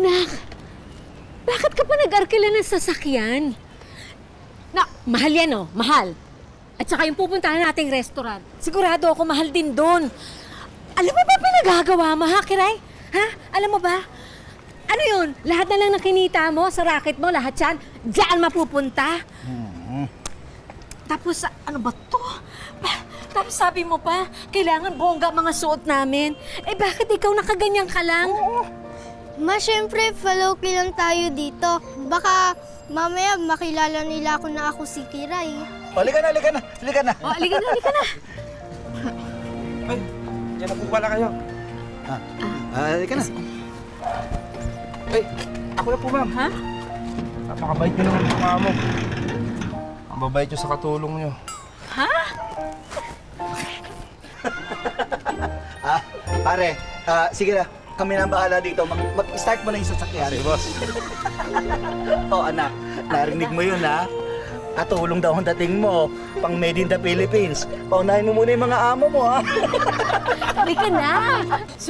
Anak, bakit ka pa nag-arkila ng sasakyan? Mahal yan oh, mahal. At saka yung pupuntahan nating restaurant, sigurado ako mahal din doon. Alam mo ba pinagagawa mo, ha, Kiray? Ha? Alam mo ba? Ano yun? Lahat na lang ng kinita mo sa racket mo, lahat yan, diyan mapupunta. Tapos, ano ba to? Tapos sabi mo pa, kailangan bongga mga suot namin. Eh bakit ikaw nakaganyan ka lang? Ma, syempre, follow lang tayo dito. Baka mamaya makilala nila ako na ako si Kiray. Halika na, halika na, halika na. O, halika na. Ay, yan na po pala kayo. Halika na. Ay, ako na po, ma'am. Ha? Napakabait nyo naman mga mo. Ang babait nyo sa katulong nyo. Ha? Pare, sige na. Kami na ang bahala dito. Mag-start mo na yung sasakyan. Sige, boss. Oh, anak. Narinig mo yun, ha? Katulong daw ang dating mo. Pang made in the Philippines. Paunahin mo muna yung mga amo mo, ha? Halika na.